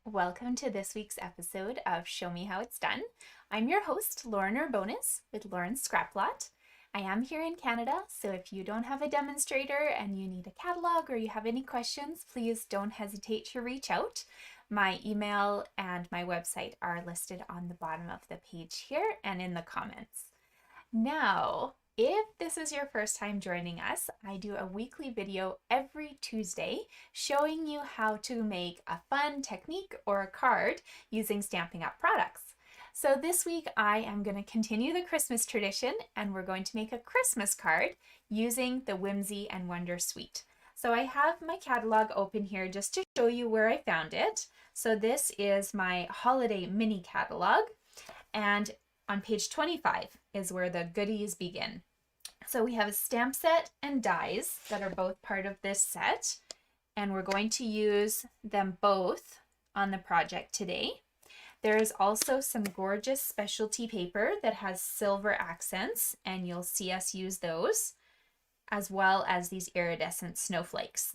Welcome to this week's episode of Show Me How It's Done. I'm your host, Lauren Urbonis with Lauren's Scraplot. I am here in Canada, so if you don't have a demonstrator and you need a catalog or you have any questions, please don't hesitate to reach out. My email and my website are listed on the bottom of the page here and in the comments. Now, if this is your first time joining us, I do a weekly video every Tuesday showing you how to make a fun technique or a card using Stampin' Up! Products. So this week I am going to continue the Christmas tradition and we're going to make a Christmas card using the Whimsy and Wonder Suite. So I have my catalog open here just to show you where I found it. So this is my holiday mini catalog, and on page 25 is where the goodies begin. So we have a stamp set and dies that are both part of this set, and we're going to use them both on the project today. There is also some gorgeous specialty paper that has silver accents, and you'll see us use those, as well as these iridescent snowflakes.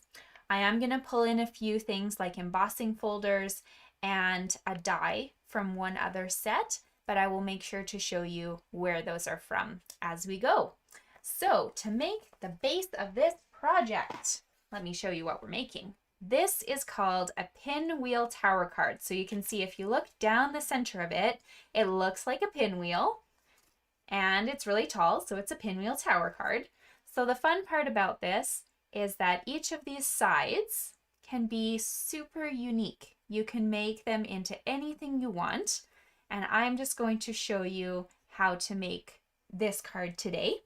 I am going to pull in a few things like embossing folders and a die from one other set, but I will make sure to show you where those are from as we go. So to make the base of this project, let me show you what we're making. This is called a Pinwheel Tower Card. So you can see if you look down the center of it, it looks like a pinwheel and it's really tall, so it's a Pinwheel Tower Card. So the fun part about this is that each of these sides can be super unique. You can make them into anything you want. And I'm just going to show you how to make this card today.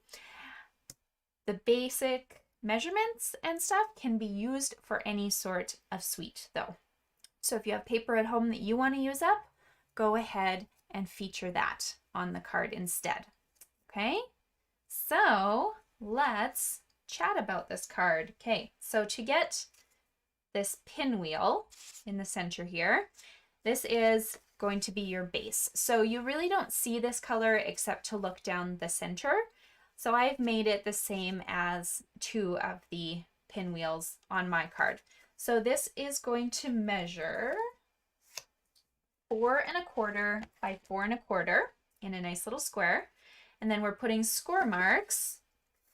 The basic measurements and stuff can be used for any sort of suite though. So if you have paper at home that you want to use up, go ahead and feature that on the card instead. Okay, so let's chat about this card. Okay, so to get this pinwheel in the center here, this is going to be your base. So you really don't see this color except to look down the center. So I've made it the same as two of the pinwheels on my card. So this is going to measure 4¼ by 4¼ in a nice little square. And then we're putting score marks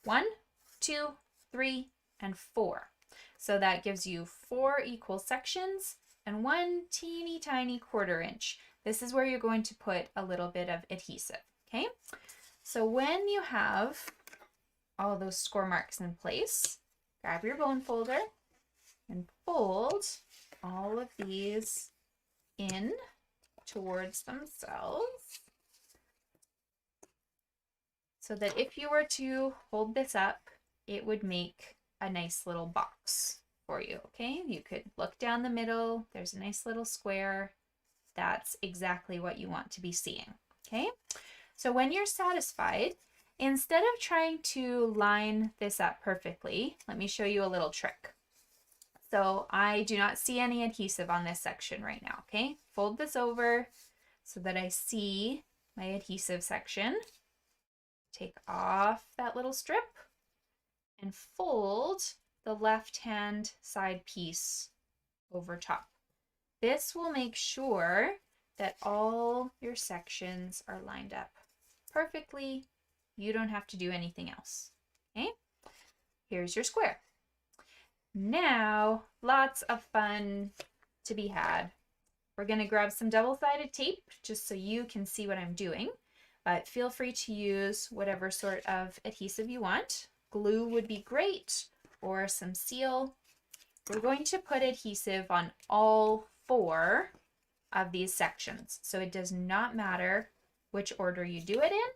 1, 2, 3, and 4. So that gives you 4 equal sections and 1 teeny tiny 1/4 inch. This is where you're going to put a little bit of adhesive, okay? So when you have all those score marks in place, grab your bone folder and fold all of these in towards themselves so that if you were to hold this up, it would make a nice little box for you, okay? You could look down the middle, there's a nice little square. That's exactly what you want to be seeing, okay? So when you're satisfied, instead of trying to line this up perfectly, let me show you a little trick. So I do not see any adhesive on this section right now, okay? Fold this over so that I see my adhesive section. Take off that little strip and fold the left-hand side piece over top. This will make sure that all your sections are lined up perfectly. You don't have to do anything else, okay? Here's your square. Now, lots of fun to be had. We're gonna grab some double-sided tape just so you can see what I'm doing, but feel free to use whatever sort of adhesive you want. Glue would be great, or some seal. We're going to put adhesive on all 4 of these sections. So it does not matter which order you do it in.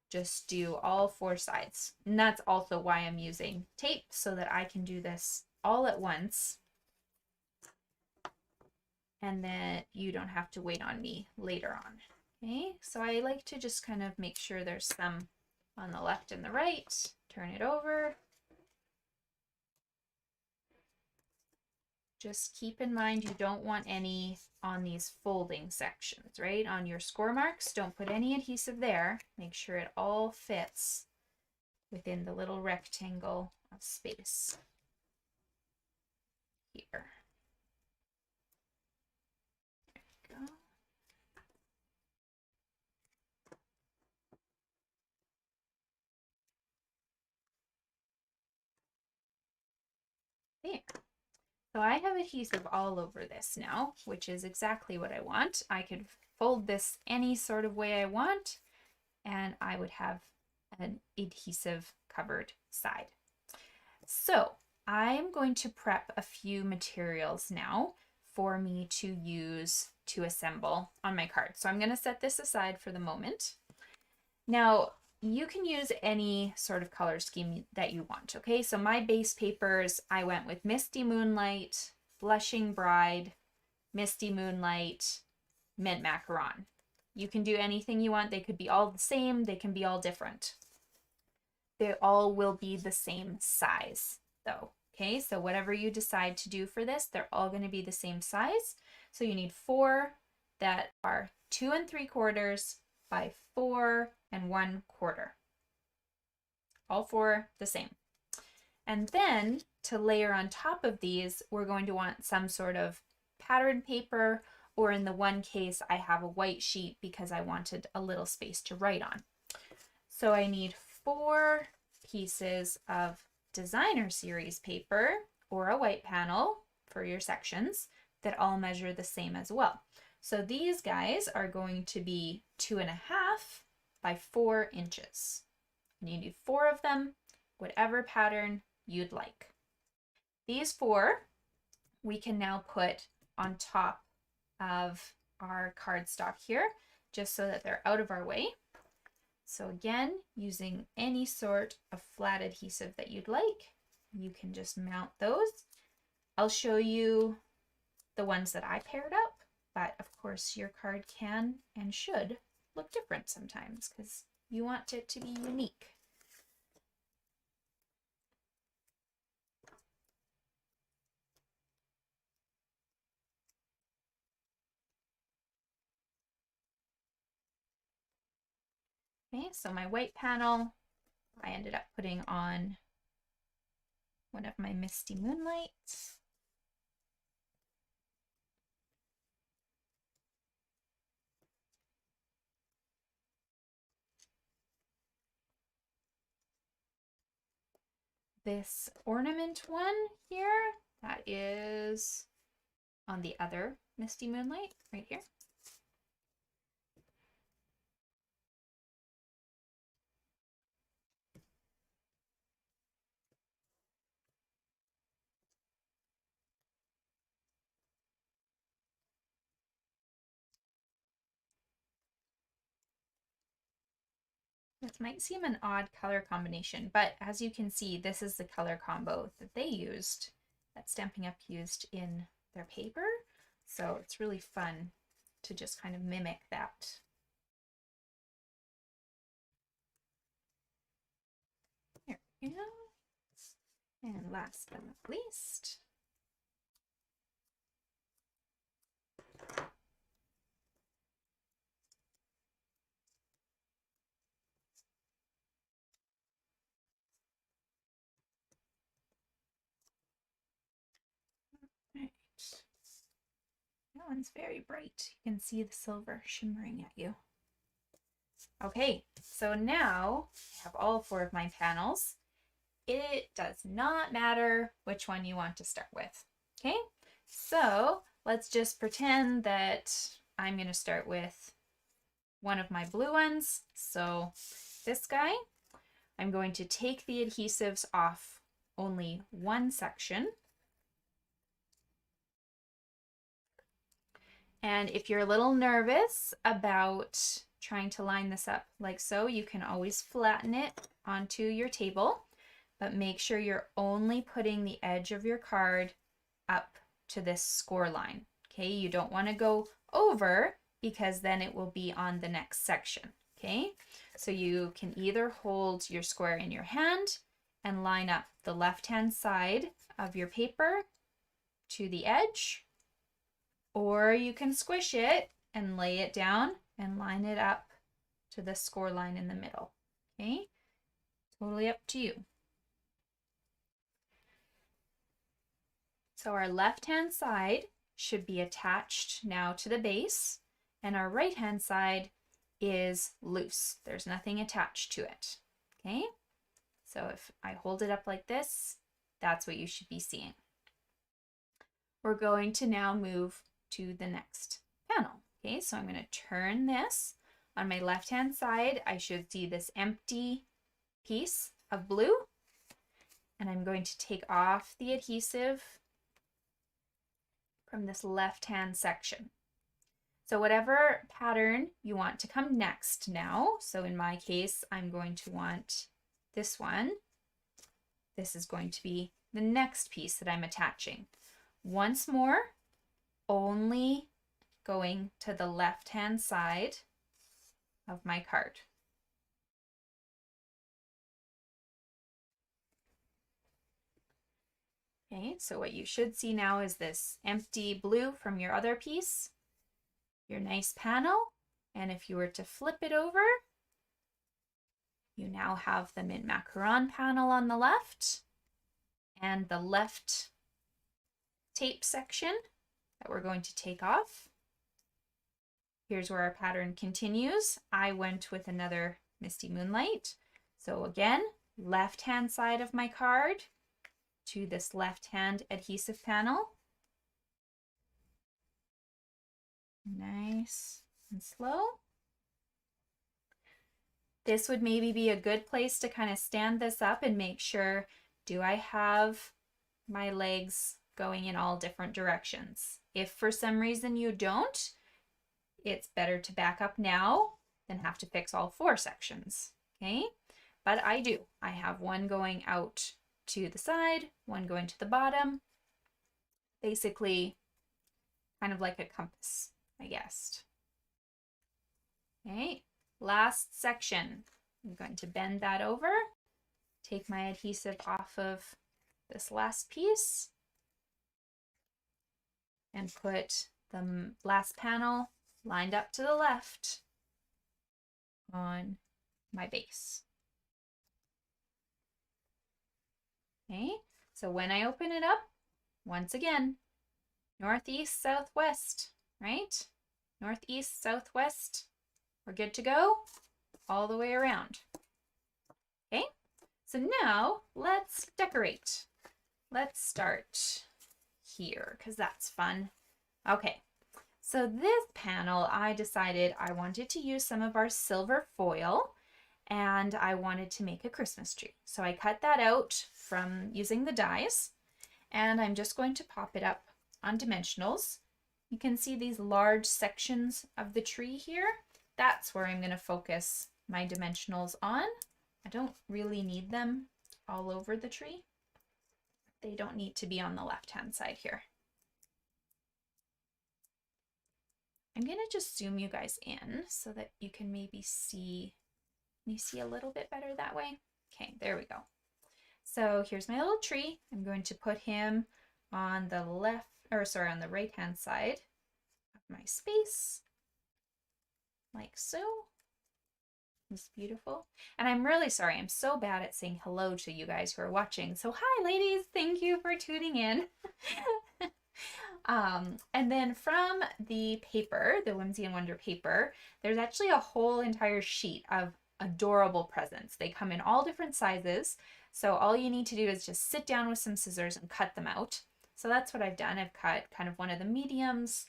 Just do all 4 sides. And that's also why I'm using tape, so that I can do this all at once. And then you don't have to wait on me later on. Okay, so I like to just kind of make sure there's some on the left and the right. Turn it over. Just keep in mind you don't want any on these folding sections, right? On your score marks, don't put any adhesive there. Make sure it all fits within the little rectangle of space here. There. So I have adhesive all over this now, which is exactly what I want. I could fold this any sort of way I want, and I would have an adhesive covered side. So I'm going to prep a few materials now for me to use to assemble on my card. So I'm going to set this aside for the moment. Now, you can use any sort of color scheme that you want, okay? So my base papers, I went with Misty Moonlight, Blushing Bride, Misty Moonlight, Mint Macaron. You can do anything you want. They could be all the same. They can be all different. They all will be the same size though, okay? So whatever you decide to do for this, they're all going to be the same size. So you need 4 that are 2 3/4 by 4 1/4. All 4 the same. And then to layer on top of these, we're going to want some sort of pattern paper, or in the one case, I have a white sheet because I wanted a little space to write on. So I need 4 pieces of designer series paper or a white panel for your sections that all measure the same as well. So these guys are going to be 2.5 by 4 inches. And you need 4 of them, whatever pattern you'd like. These 4 we can now put on top of our cardstock here, just so that they're out of our way. So again, using any sort of flat adhesive that you'd like, you can just mount those. I'll show you the ones that I paired up, but of course your card can and should look different sometimes because you want it to be unique. Okay, so my white panel, I ended up putting on one of my Misty Moonlights. This ornament one here, that is on the other Misty Moonlight right here. This might seem an odd color combination, but as you can see, this is the color combo that they used, that Stampin' Up! Used in their paper. So it's really fun to just kind of mimic that. There we go. And last but not least, right. That one's very bright. You can see the silver shimmering at you. Okay, so now I have all 4 of my panels. It does not matter which one you want to start with. Okay, so let's just pretend that I'm going to start with one of my blue ones. So this guy, I'm going to take the adhesives off only one section. And if you're a little nervous about trying to line this up like so, you can always flatten it onto your table, but make sure you're only putting the edge of your card up to this score line. Okay, you don't want to go over because then it will be on the next section. Okay, so you can either hold your square in your hand and line up the left-hand side of your paper to the edge, or you can squish it and lay it down and line it up to the score line in the middle. Okay, totally up to you. So our left-hand side should be attached now to the base, and our right-hand side is loose. There's nothing attached to it. Okay, so if I hold it up like this, that's what you should be seeing. we're going to now move to the next panel. Okay, so I'm going to turn this. On my left-hand side, I should see this empty piece of blue, and I'm going to take off the adhesive from this left-hand section. So whatever pattern you want to come next now, so in my case, I'm going to want this one. This is going to be the next piece that I'm attaching. Once more, only going to the left-hand side of my card. Okay, so what you should see now is this empty blue from your other piece, your nice panel, and if you were to flip it over, you now have the mint macaron panel on the left and the left tape section that we're going to take off. Here's where our pattern continues. I went with another Misty Moonlight. So again, left-hand side of my card to this left-hand adhesive panel. Nice and slow. This would maybe be a good place to kind of stand this up and make sure, do I have my legs going in all different directions? If for some reason you don't, it's better to back up now than have to fix all 4 sections, okay? But I do. I have one going out to the side, one going to the bottom. Basically, kind of like a compass, I guessed. Okay, last section. I'm going to bend that over, take my adhesive off of this last piece, and put the last panel lined up to the left on my base. Okay, so when I open it up, once again, northeast, southwest, right? Northeast, southwest, we're good to go all the way around. Okay, so now let's decorate. Let's start here because that's fun. Okay, so this panel, I decided I wanted to use some of our silver foil and I wanted to make a Christmas tree. So I cut that out from using the dies and I'm just going to pop it up on dimensionals. You can see these large sections of the tree here. That's where I'm going to focus my dimensionals on. I don't really need them all over the tree. They don't need to be on the left-hand side here. I'm going to just zoom you guys in so that you can maybe see, you see a little bit better that way. Okay, there we go. So here's my little tree. I'm going to put him on the left, or sorry, on the right-hand side of my space, like so. It's beautiful. And I'm really sorry, I'm so bad at saying hello to you guys who are watching. So hi ladies, thank you for tuning in. And then from the paper, the Whimsy and Wonder paper, there's actually a whole entire sheet of adorable presents. They come in all different sizes. So all you need to do is just sit down with some scissors and cut them out. So that's what I've done. I've cut kind of one of the mediums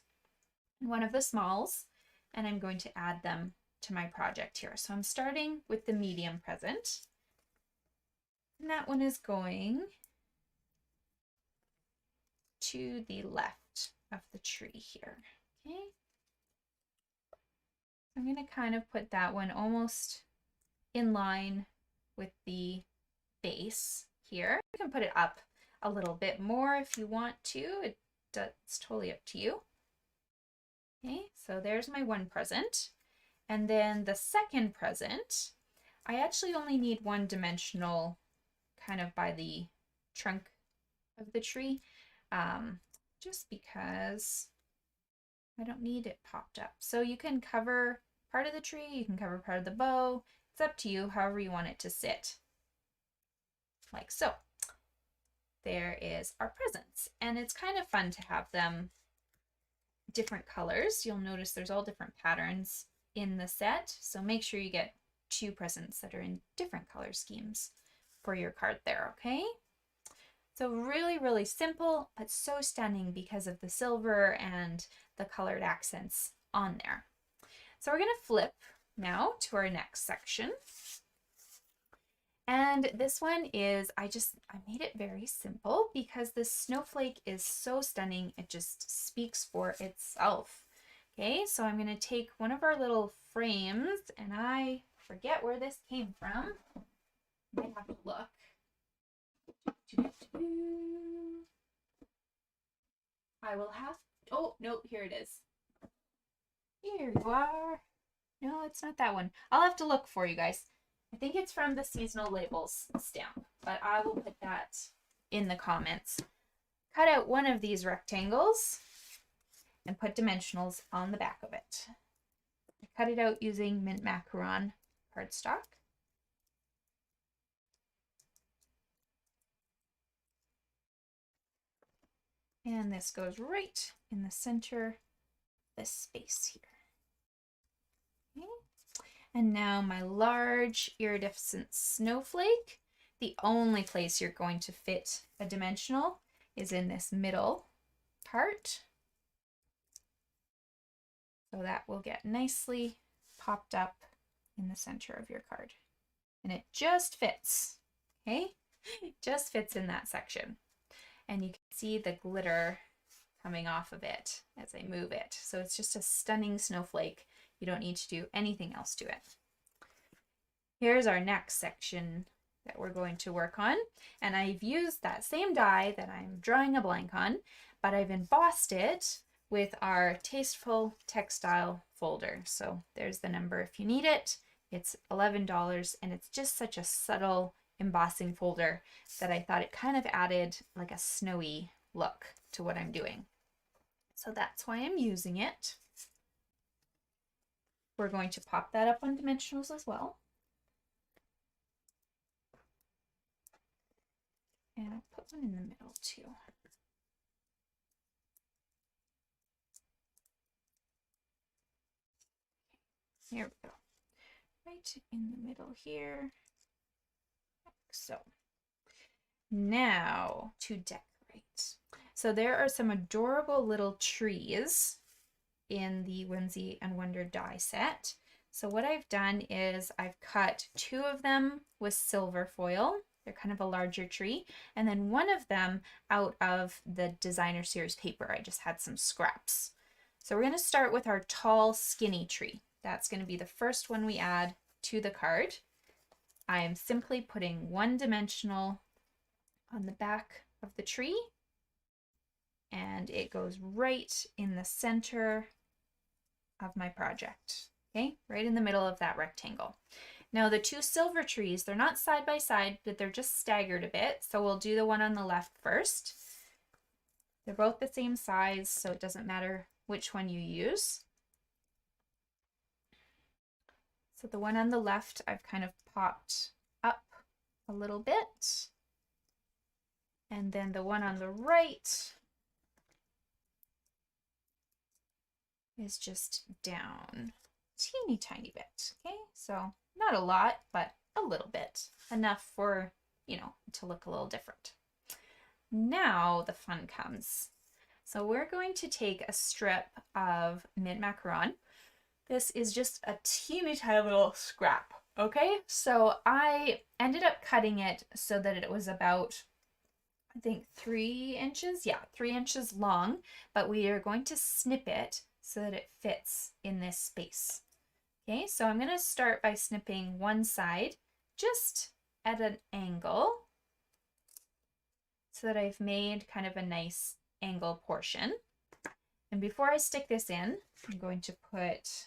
and one of the smalls, and I'm going to add them to my project here. So I'm starting with the medium present, and that one is going to the left of the tree here. Okay, I'm going to kind of put that one almost in line with the base here. You can put it up a little bit more if you want to. It's totally up to you. Okay, so there's my one present. And then the second present, I actually only need one dimensional kind of by the trunk of the tree, just because I don't need it popped up. So you can cover part of the tree, you can cover part of the bow. It's up to you, however you want it to sit. Like so. There is our presents. And it's kind of fun to have them different colors. You'll notice there's all different patterns in the set, so make sure you get 2 presents that are in different color schemes for your card there, okay? So really, really simple, but so stunning because of the silver and the colored accents on there. So we're going to flip now to our next section. And this one is, I made it very simple because this snowflake is so stunning. It just speaks for itself. Okay, so I'm going to take one of our little frames, and I forget where this came from. I have to look. I will have, oh, no, here it is. Here you are. No, it's not that one. I'll have to look for you guys. I think it's from the seasonal labels stamp, but I will put that in the comments. Cut out one of these rectangles and put dimensionals on the back of it. I cut it out using mint macaron cardstock. And this goes right in the center of this space here. Okay. And now my large iridescent snowflake. The only place you're going to fit a dimensional is in this middle part. So that will get nicely popped up in the center of your card. And it just fits, okay? It just fits in that section. And you can see the glitter coming off of it as I move it. So it's just a stunning snowflake. You don't need to do anything else to it. Here's our next section that we're going to work on. And I've used that same die that I'm drawing a blank on, but I've embossed it with our Tasteful Textile folder. So there's the number if you need it. It's $11, and it's just such a subtle embossing folder that I thought it kind of added like a snowy look to what I'm doing. So that's why I'm using it. We're going to pop that up on dimensionals as well. And I'll put one in the middle too. Here we go. Right in the middle here. Like so. Now to decorate. So there are some adorable little trees in the Whimsy and Wonder die set. So what I've done is I've cut 2 of them with silver foil. They're kind of a larger tree. And then one of them out of the designer series paper. I just had some scraps. So we're going to start with our tall, skinny tree. That's going to be the first one we add to the card. I am simply putting one dimensional on the back of the tree, and it goes right in the center of my project, okay? Right in the middle of that rectangle. Now the 2 silver trees, they're not side by side, but they're just staggered a bit. So we'll do the one on the left first. They're both the same size, so it doesn't matter which one you use. So the one on the left, I've kind of popped up a little bit. And then the one on the right is just down teeny tiny bit, okay? So not a lot, but a little bit. Enough for, you know, to look a little different. Now the fun comes. So we're going to take a strip of mint macaron. This is just a teeny tiny little scrap, okay? So I ended up cutting it so that it was about, I think 3 inches, yeah, 3 inches long, but we are going to snip it so that it fits in this space. Okay, so I'm going to start by snipping one side just at an angle so that I've made kind of a nice angle portion. And before I stick this in, I'm going to put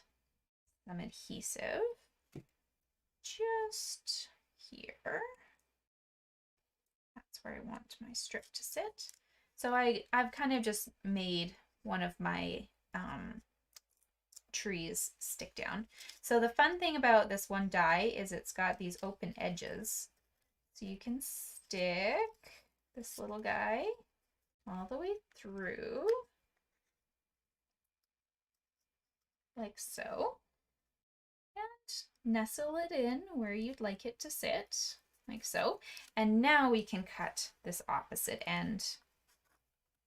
some adhesive just here. That's where I want my strip to sit. So I've kind of just made one of my trees stick down. So the fun thing about this one die is it's got these open edges. So you can stick this little guy all the way through, like so, and nestle it in where you'd like it to sit. like so. And now we can cut this opposite end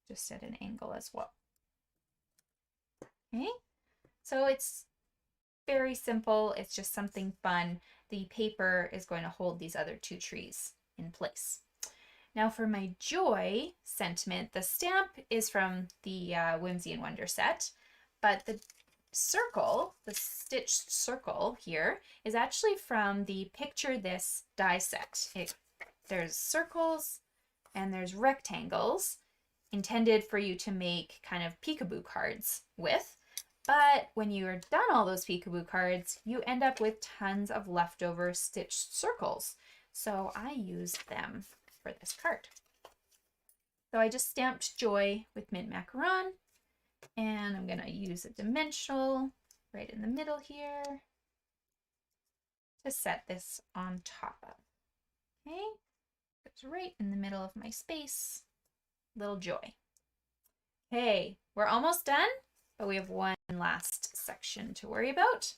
just at an angle as well. Okay, so it's very simple. It's just something fun. The paper is going to hold these other two trees in place. Now for my joy sentiment, the stamp is from the Whimsy and Wonder set, but the circle, the stitched circle here, is actually from the Picture This die set. There's circles and there's rectangles intended for you to make kind of peekaboo cards with. But when you're done all those peekaboo cards, you end up with tons of leftover stitched circles. So I used them for this card. So I just stamped Joy with mint macaron, and I'm going to use a dimensional right in the middle here to set this on top of. Okay, it's right in the middle of my space. Little Joy. Okay, we're almost done, but we have one last section to worry about.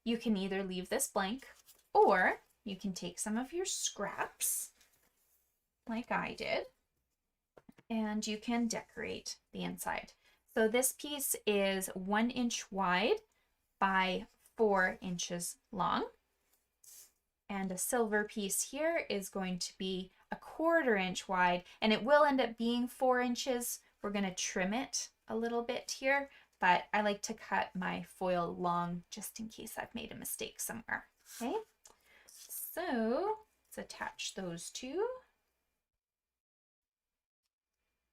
You can either leave this blank, or you can take some of your scraps, like I did, and you can decorate the inside. So this piece is 1 inch wide by 4 inches long. And a silver piece here is going to be 1/4 inch wide, and it will end up being 4 inches. We're going to trim it a little bit here, but I like to cut my foil long just in case I've made a mistake somewhere. Okay, so let's attach those two.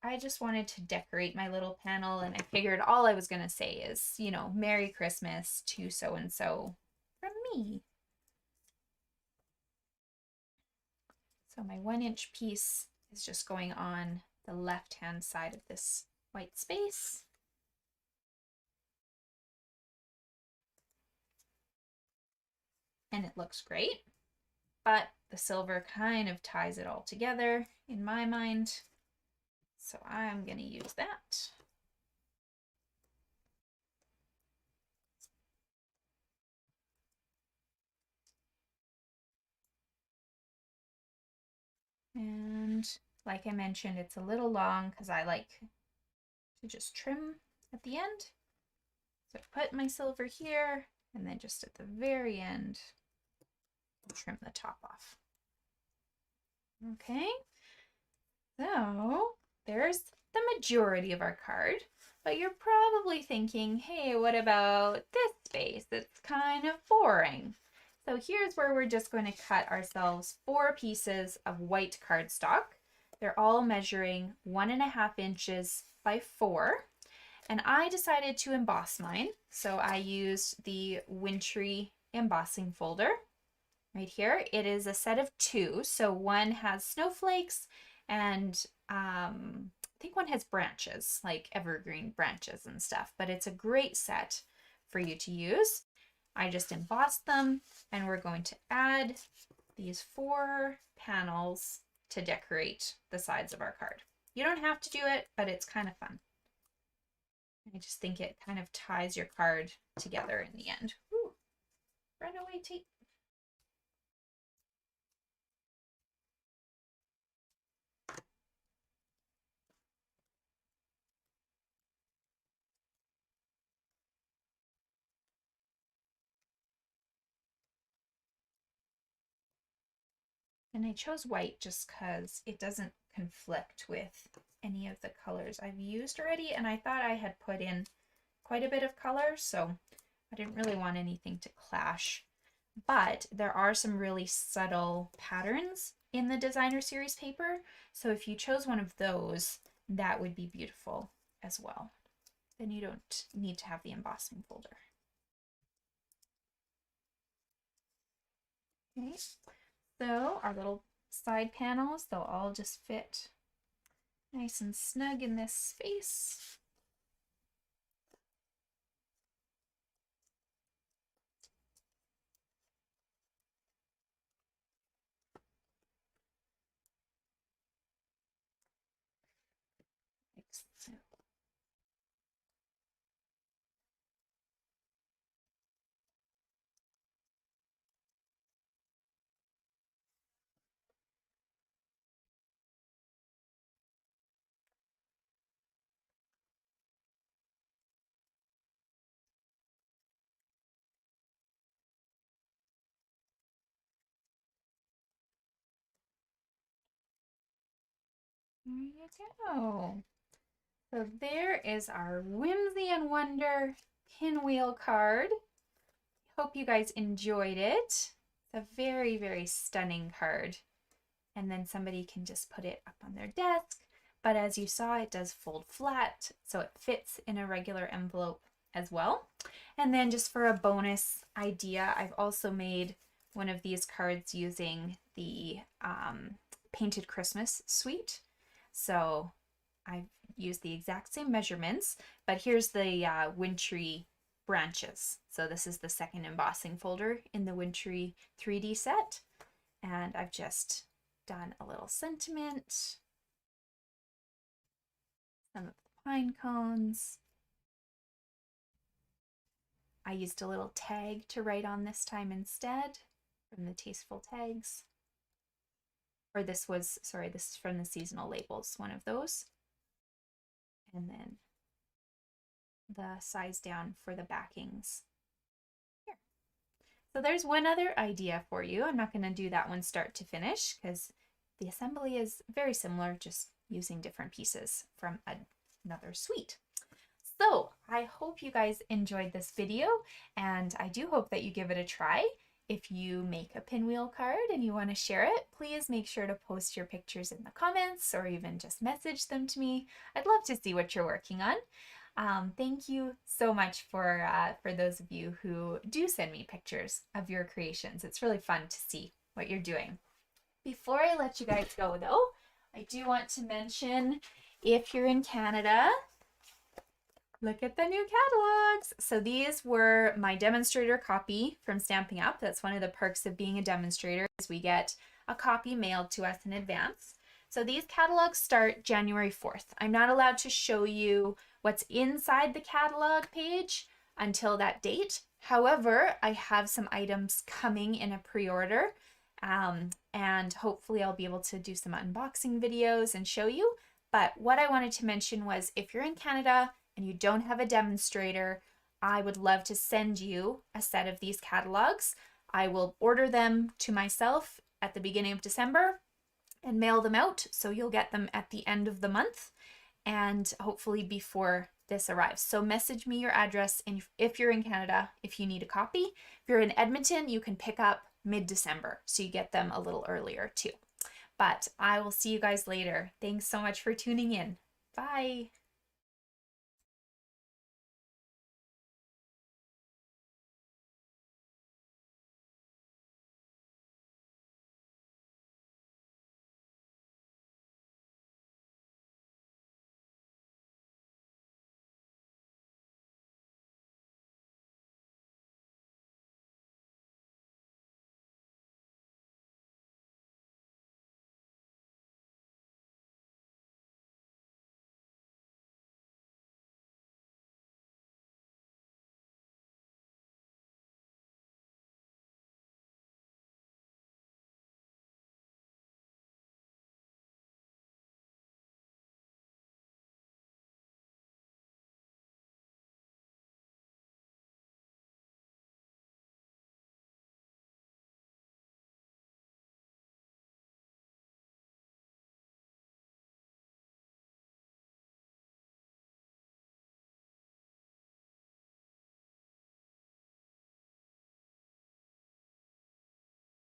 I just wanted to decorate my little panel, and I figured all I was going to say is, you know, Merry Christmas to so-and-so from me. So my 1 inch piece is just going on the left-hand side of this white space. And it looks great, but the silver kind of ties it all together in my mind. So I'm going to use that. And like I mentioned, it's a little long because I like to just trim at the end. So I put my silver here, and then just at the very end, trim the top off. Okay, so there's the majority of our card, but you're probably thinking, hey, what about this space? It's kind of boring. So here's where we're just going to cut ourselves 4 pieces of white cardstock. They're all measuring 1.5 inches by 4. And I decided to emboss mine. So I used the Wintry embossing folder right here. It is a set of 2. So one has snowflakes, and I think one has branches, like evergreen branches and stuff, but it's a great set for you to use. I just embossed them, and we're going to add these 4 panels to decorate the sides of our card. You don't have to do it, but it's kind of fun. I just think it kind of ties your card together in the end. Ooh, runaway tape. And I chose white just because it doesn't conflict with any of the colors I've used already, and I thought I had put in quite a bit of color, so I didn't really want anything to clash. But there are some really subtle patterns in the designer series paper, so if you chose one of those, that would be beautiful as well. Then you don't need to have the embossing folder. Okay. So our little side panels, they'll all just fit nice and snug in this space. Like so. There you go. So there is our Whimsy and Wonder pinwheel card. Hope you guys enjoyed it. It's a very, very stunning card. And then somebody can just put it up on their desk. But as you saw, it does fold flat, so it fits in a regular envelope as well. And then just for a bonus idea, I've also made one of these cards using the Painted Christmas suite. So I've used the exact same measurements, but here's the Wintry branches. So this is the second embossing folder in the Wintry 3D set. And I've just done a little sentiment, some of the pine cones. I used a little tag to write on this time instead from the Tasteful tags. Or this was, sorry, this is from the seasonal labels, one of those. And then the size down for the backings here. So there's one other idea for you. I'm not going to do that one start to finish because the assembly is very similar, just using different pieces from another suite. So I hope you guys enjoyed this video, and I do hope that you give it a try. If you make a pinwheel card and you want to share it, please make sure to post your pictures in the comments or even just message them to me. I'd love to see what you're working on. Thank you so much for those of you who do send me pictures of your creations. It's really fun to see what you're doing. Before I let you guys go though, I do want to mention, if you're in Canada, look at the new catalogs. So these were my demonstrator copy from Stamping Up. That's one of the perks of being a demonstrator, is we get a copy mailed to us in advance. So these catalogs start January 4th. I'm not allowed to show you what's inside the catalog page until that date. However, I have some items coming in a pre-order, and hopefully I'll be able to do some unboxing videos and show you. But what I wanted to mention was, if you're in Canada and you don't have a demonstrator, I would love to send you a set of these catalogs. I will order them to myself at the beginning of December and mail them out, so you'll get them at the end of the month and hopefully before this arrives. So message me your address if you're in Canada, if you need a copy. If you're in Edmonton, you can pick up mid-December, so you get them a little earlier too. But I will see you guys later. Thanks so much for tuning in. Bye.